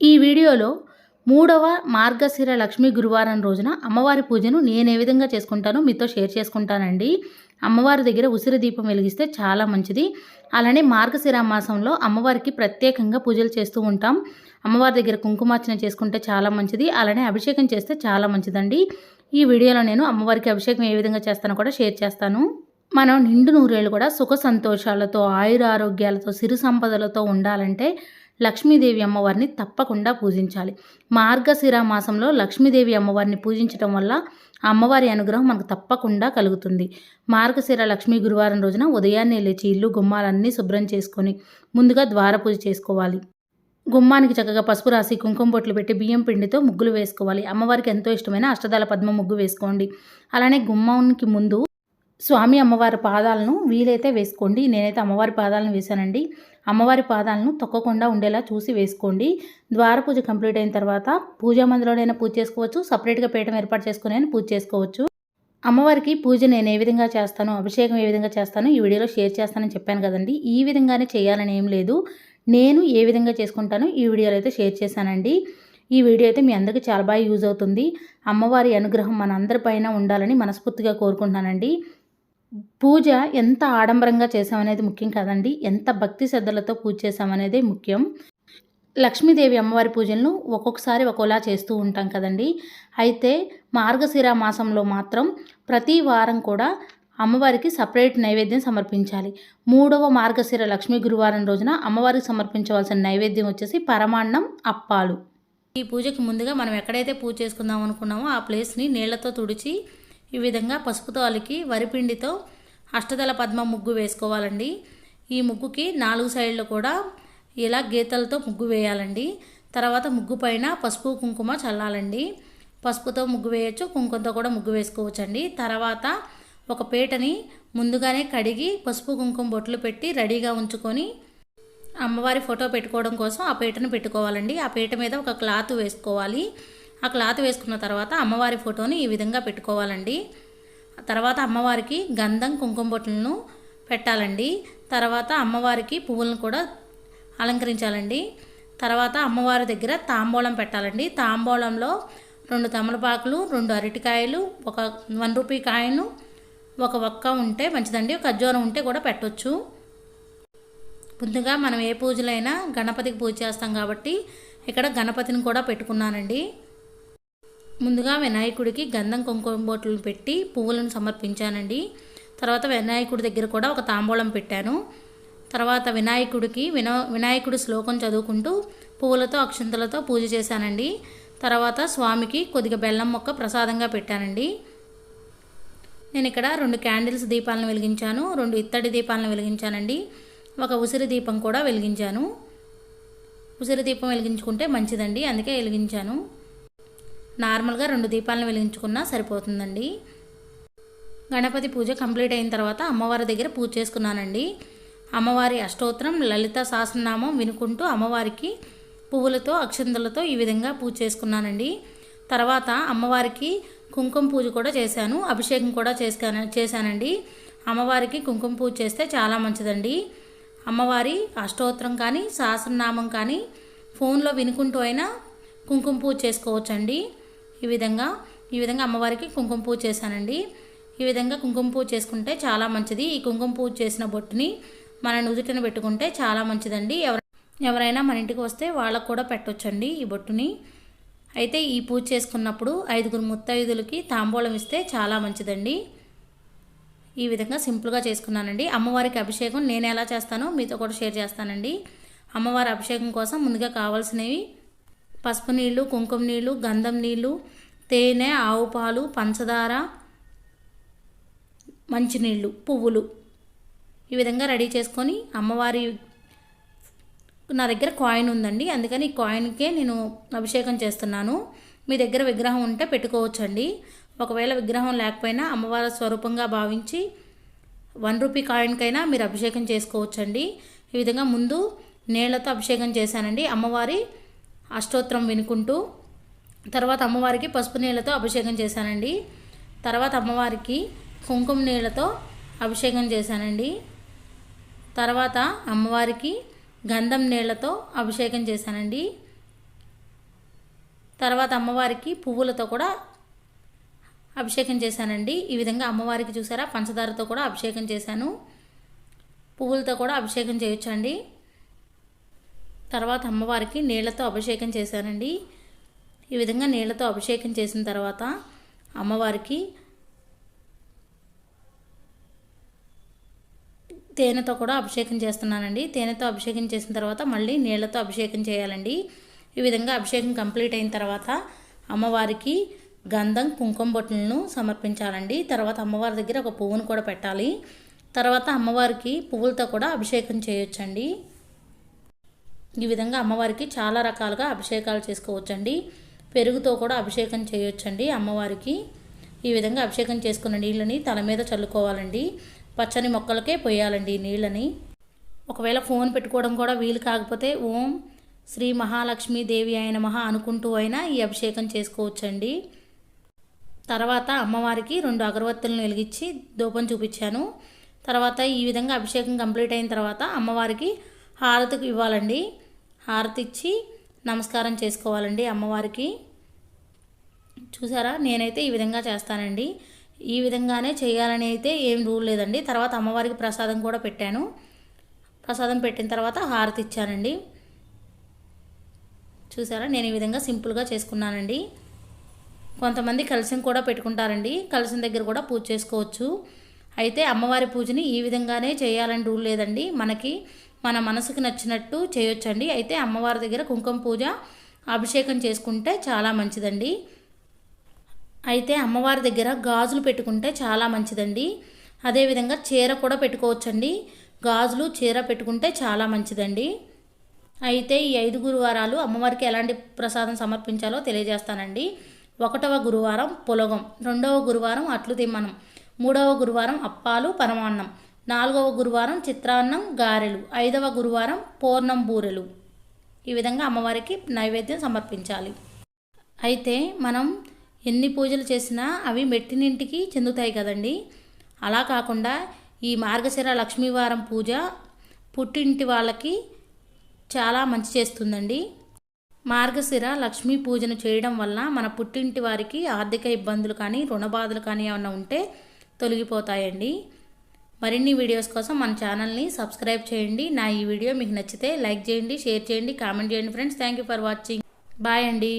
ఈ వీడియోలో మూడవ మార్గశిర లక్ష్మీ గురువారం రోజున అమ్మవారి పూజను నేను ఏ విధంగా చేసుకుంటానో మీతో షేర్ చేసుకుంటానండి. అమ్మవారి దగ్గర ఉసిరి దీపం వెలిగిస్తే చాలా మంచిది. అలానే మార్గశిర మాసంలో అమ్మవారికి ప్రత్యేకంగా పూజలు చేస్తూ ఉంటాం. అమ్మవారి దగ్గర కుంకుమార్చన చేసుకుంటే చాలా మంచిది. అలానే అభిషేకం చేస్తే చాలా మంచిదండి. ఈ వీడియోలో నేను అమ్మవారికి అభిషేకం ఏ విధంగా చేస్తానో కూడా షేర్ చేస్తాను. మనం నిండు నూరేళ్ళు కూడా సుఖ సంతోషాలతో, ఆయురారోగ్యాలతో, సిరి సంపదలతో ఉండాలంటే లక్ష్మీదేవి అమ్మవారిని తప్పకుండా పూజించాలి. మార్గశిర మాసంలో లక్ష్మీదేవి అమ్మవారిని పూజించడం వల్ల అమ్మవారి అనుగ్రహం మనకు తప్పకుండా కలుగుతుంది. మార్గశిర లక్ష్మీ గురువారం రోజున ఉదయాన్నే లేచి ఇల్లు గుమ్మాలన్నీ శుభ్రం చేసుకొని ముందుగా ద్వార పూజ చేసుకోవాలి. గుమ్మానికి చక్కగా పసుపు రాసి కుంకుమ బొట్లు పెట్టి బియ్యం పిండితో ముగ్గులు వేసుకోవాలి. అమ్మవారికి ఎంతో ఇష్టమైన అష్టదళ పద్మ ముగ్గు వేసుకోండి. అలానే గుమ్మానికి ముందు స్వామి అమ్మవారి పాదాలను వీలైతే వేసుకోండి. నేనైతే అమ్మవారి పాదాలను వేశానండి. అమ్మవారి పాదాలను తొక్కకుండా ఉండేలా చూసి వేసుకోండి. ద్వార పూజ కంప్లీట్ అయిన తర్వాత పూజా మందిరంలోనైనా పూజ చేసుకోవచ్చు, సపరేట్గా పీఠం ఏర్పాటు చేసుకుని పూజ చేసుకోవచ్చు. అమ్మవారికి పూజ నేను ఏ విధంగా చేస్తాను, అభిషేకం ఏ విధంగా చేస్తాను ఈ వీడియోలో షేర్ చేస్తానని చెప్పాను కదండి. ఈ విధంగానే చేయాలని ఏం లేదు. నేను ఏ విధంగా చేసుకుంటానో ఈ వీడియోలో అయితే షేర్ చేశానండి. ఈ వీడియో అయితే మీ అందరికీ చాలా బాగా యూజ్ అవుతుంది. అమ్మవారి అనుగ్రహం మన అందరిపైన ఉండాలని మనస్ఫూర్తిగా కోరుకుంటున్నానండి. పూజ ఎంత ఆడంబరంగా చేసామనేది ముఖ్యం కాదండి, ఎంత భక్తి శ్రద్ధలతో పూజ చేసామనేదే ముఖ్యం. లక్ష్మీదేవి అమ్మవారి పూజలను ఒక్కొక్కసారి ఒక్కోలా చేస్తూ ఉంటాం కదండి. అయితే మార్గశిర మాసంలో మాత్రం ప్రతి వారం కూడా అమ్మవారికి సపరేట్ నైవేద్యం సమర్పించాలి. మూడవ మార్గశిర లక్ష్మీ గురువారం రోజున అమ్మవారికి సమర్పించవలసిన నైవేద్యం వచ్చేసి పరమాన్నం, అప్పాలు. ఈ పూజకి ముందుగా మనం ఎక్కడైతే పూజ చేసుకుందాం అనుకున్నామో ఆ ప్లేస్ని నీళ్లతో తుడిచి ఈ విధంగా పసుపుతో అలికి వరిపిండితో అష్టదళ పద్మ ముగ్గు వేసుకోవాలండి. ఈ ముగ్గుకి 4 సైడ్లు కూడా ఇలా గీతలతో ముగ్గు వేయాలండి. తర్వాత ముగ్గు పైన పసుపు కుంకుమ చల్లాలండి. పసుపుతో ముగ్గు వేయచ్చు, కుంకుమతో కూడా ముగ్గు వేసుకోవచ్చండి. తర్వాత ఒక పీటని ముందుగానే కడిగి పసుపు కుంకుమ బొట్లు పెట్టి రెడీగా ఉంచుకొని అమ్మవారి ఫోటో పెట్టుకోవడం కోసం ఆ పీటను పెట్టుకోవాలండి. ఆ పీట మీద ఒక క్లాత్ వేసుకోవాలి. ఆ క్లాత్ వేసుకున్న తర్వాత అమ్మవారి ఫోటోని ఈ విధంగా పెట్టుకోవాలండి. తర్వాత అమ్మవారికి గంధం, కుంకుమ బొట్లను పెట్టాలండి. తర్వాత అమ్మవారికి పువ్వులను కూడా అలంకరించాలండి. తర్వాత అమ్మవారి దగ్గర తాంబూలం పెట్టాలండి. తాంబూలంలో 2 తమలపాకులు, 2 అరటికాయలు, ఒక 1 రూపీ కాయను, ఒక ఒక్క ఉంటే మంచిదండి, ఒక ఖర్జూరం ఉంటే కూడా పెట్టవచ్చు. ముందుగా మనం ఏ పూజలైనా గణపతికి పూజ చేస్తాం కాబట్టి ఇక్కడ గణపతిని కూడా పెట్టుకున్నానండి. ముందుగా వినాయకుడికి గంధం, కుంకుమ బొట్లను పెట్టి పువ్వులను సమర్పించానండి. తర్వాత వినాయకుడి దగ్గర కూడా ఒక తాంబూలం పెట్టాను. తర్వాత వినాయకుడికి వినాయకుడి శ్లోకం చదువుకుంటూ పువ్వులతో అక్షంతలతో పూజ చేశానండి. తర్వాత స్వామికి కొద్దిగా బెల్లం మొక్క ప్రసాదంగా పెట్టానండి. నేను ఇక్కడ 2 క్యాండిల్స్ దీపాలను వెలిగించాను, 2 ఇత్తడి దీపాలను వెలిగించానండి, ఒక ఉసిరి దీపం కూడా వెలిగించాను. ఉసిరి దీపం వెలిగించుకుంటే మంచిదండి, అందుకే వెలిగించాను. నార్మల్గా 2 దీపాలను వెలిగించుకున్నా సరిపోతుందండి. గణపతి పూజ కంప్లీట్ అయిన తర్వాత అమ్మవారి దగ్గర పూజ చేసుకున్నానండి. అమ్మవారి అష్టోత్తరం, లలిత సహస్రనామం వినుకుంటూ అమ్మవారికి పువ్వులతో అక్షంతలతో ఈ విధంగా పూజ చేసుకున్నానండి. తర్వాత అమ్మవారికి కుంకుమ పూజ కూడా చేశాను, అభిషేకం కూడా చేశానండి. అమ్మవారికి కుంకుమ పూజ చేస్తే చాలా మంచిదండి. అమ్మవారి అష్టోత్తరం కానీ సహస్రనామం కానీ ఫోన్లో వినుకుంటూ అయినా కుంకుమ పూజ చేసుకోవచ్చండి. ఈ విధంగా అమ్మవారికి కుంకుమ పూజ చేశానండి. ఈ విధంగా కుంకుమ పూజ చేసుకుంటే చాలా మంచిది. ఈ కుంకుమ పూజ చేసిన బొట్టుని మన నుదుటిన పెట్టుకుంటే చాలా మంచిదండి. ఎవరైనా మన ఇంటికి వస్తే వాళ్ళకు కూడా పెట్టొచ్చండి ఈ బొట్టుని. అయితే ఈ పూజ చేసుకున్నప్పుడు 5 ముత్తైదులకి తాంబూలం ఇస్తే చాలా మంచిదండి. ఈ విధంగా సింపుల్గా చేసుకున్నానండి. అమ్మవారికి అభిషేకం నేను ఎలా చేస్తానో మీతో కూడా షేర్ చేస్తానండి. అమ్మవారి అభిషేకం కోసం ముందుగా కావాల్సినవి పసుపు నీళ్ళు, కుంకుమ నీళ్ళు, గంధం నీళ్ళు, తేనె, ఆవు పాలు, పంచదార, మంచినీళ్ళు, పువ్వులు ఈ విధంగా రెడీ చేసుకొని అమ్మవారి నా దగ్గర కాయిన్ ఉందండి, అందుకని ఈ కాయిన్కే నేను అభిషేకం చేస్తున్నాను. మీ దగ్గర విగ్రహం ఉంటే పెట్టుకోవచ్చండి. ఒకవేళ విగ్రహం లేకపోయినా అమ్మవారి స్వరూపంగా భావించి 1 రూపీ కాయిన్కైనా మీరు అభిషేకం చేసుకోవచ్చండి. ఈ విధంగా ముందు నీళ్లతో అభిషేకం చేశానండి అమ్మవారి అష్టోత్తరం వినుకుంటూ. తర్వాత అమ్మవారికి పసుపు నీళ్ళతో అభిషేకం చేశానండి. తర్వాత అమ్మవారికి కుంకుమ నీళ్ళతో అభిషేకం చేశానండి. తర్వాత అమ్మవారికి గంధం నీళ్లతో అభిషేకం చేశానండి. తర్వాత అమ్మవారికి పువ్వులతో కూడా అభిషేకం చేశానండి. ఈ విధంగా అమ్మవారికి చూసారా పంచదారతో కూడా అభిషేకం చేశాను. పువ్వులతో కూడా అభిషేకం చేయొచ్చండి. తర్వాత అమ్మవారికి నీళ్లతో అభిషేకం చేశానండి. ఈ విధంగా నీళ్లతో అభిషేకం చేసిన తర్వాత అమ్మవారికి తేనెతో కూడా అభిషేకం చేస్తున్నానండి. తేనెతో అభిషేకం చేసిన తర్వాత మళ్ళీ నీళ్లతో అభిషేకం చేయాలండి. ఈ విధంగా అభిషేకం కంప్లీట్ అయిన తర్వాత అమ్మవారికి గంధం కుంకుమ బొట్టులను సమర్పించాలండి. తర్వాత అమ్మవారి దగ్గర ఒక పువ్వును కూడా పెట్టాలి. తర్వాత అమ్మవారికి పువ్వులతో కూడా అభిషేకం చేయొచ్చండి. ఈ విధంగా అమ్మవారికి చాలా రకాలుగా అభిషేకాలు చేసుకోవచ్చండి. పెరుగుతో కూడా అభిషేకం చేయొచ్చండి అమ్మవారికి. ఈ విధంగా అభిషేకం చేసుకున్న నీళ్ళని తల మీద చల్లుకోవాలండి. పచ్చని మొక్కలకే పోయాలండి నీళ్ళని. ఒకవేళ ఫోన్ పెట్టుకోవడం కూడా వీలు కాకపోతే ఓం శ్రీ మహాలక్ష్మీదేవి అయిన మహా అనుకుంటూ అయినా ఈ అభిషేకం చేసుకోవచ్చండి. తర్వాత అమ్మవారికి 2 అగరవత్తులను వెలిగించి ధూపం చూపించాను. తర్వాత ఈ విధంగా అభిషేకం కంప్లీట్ అయిన తర్వాత అమ్మవారికి హారతికి ఇవ్వాలండి. హారతి ఇచ్చి నమస్కారం చేసుకోవాలండి అమ్మవారికి. చూసారా నేనైతే ఈ విధంగా చేస్తానండి. ఈ విధంగానే చేయాలని అయితే ఏం రూల్ లేదండి. తర్వాత అమ్మవారికి ప్రసాదం కూడా పెట్టాను. ప్రసాదం పెట్టిన తర్వాత హారతి ఇచ్చానండి. చూసారా నేను ఈ విధంగా సింపుల్గా చేసుకున్నానండి. కొంతమంది కలశం కూడా పెట్టుకుంటారండి. కలశం దగ్గర కూడా పూజ చేసుకోవచ్చు. అయితే అమ్మవారి పూజని ఈ విధంగానే చేయాలని రూల్ లేదండి. మన మనసుకు నచ్చినట్టు చేయొచ్చండి. అయితే అమ్మవారి దగ్గర కుంకుమ పూజ అభిషేకం చేసుకుంటే చాలా మంచిదండి. అయితే అమ్మవారి దగ్గర గాజులు పెట్టుకుంటే చాలా మంచిదండి. అదేవిధంగా చీర కూడా పెట్టుకోవచ్చండి. గాజులు చీర పెట్టుకుంటే చాలా మంచిదండి. అయితే ఈ 5 గురువారాలు అమ్మవారికి ఎలాంటి ప్రసాదం సమర్పించాలో తెలియజేస్తానండి. 1వ గురువారం పులగం, 2వ గురువారం అట్లు తిమ్మనం, 3వ గురువారం అప్పాలు పరమాన్నం, 4వ గురువారం చిత్రాన్నం గారెలు, 5వ గురువారం పూర్ణం బూరెలు. ఈ విధంగా అమ్మవారికి నైవేద్యం సమర్పించాలి. అయితే మనం ఎన్ని పూజలు చేసినా అవి మెట్టినింటికి చెందుతాయి కదండి. అలా కాకుండా ఈ మార్గశిర లక్ష్మీవారం పూజ పుట్టింటి వాళ్ళకి చాలా మంచి చేస్తుందండి. మార్గశిర లక్ష్మీ పూజను చేయడం వల్ల మన పుట్టింటి వారికి ఆర్థిక ఇబ్బందులు కానీ రుణ బాధలు కానీ ఏమైనా ఉంటే తొలగిపోతాయండి. మరిన్ని వీడియోస్ కోసం మన ఛానల్ని సబ్స్క్రైబ్ చేయండి. నా ఈ వీడియో మీకు నచ్చితే లైక్ చేయండి, షేర్ చేయండి, కామెంట్ చేయండి friends. Thank you for watching. Bye అండి.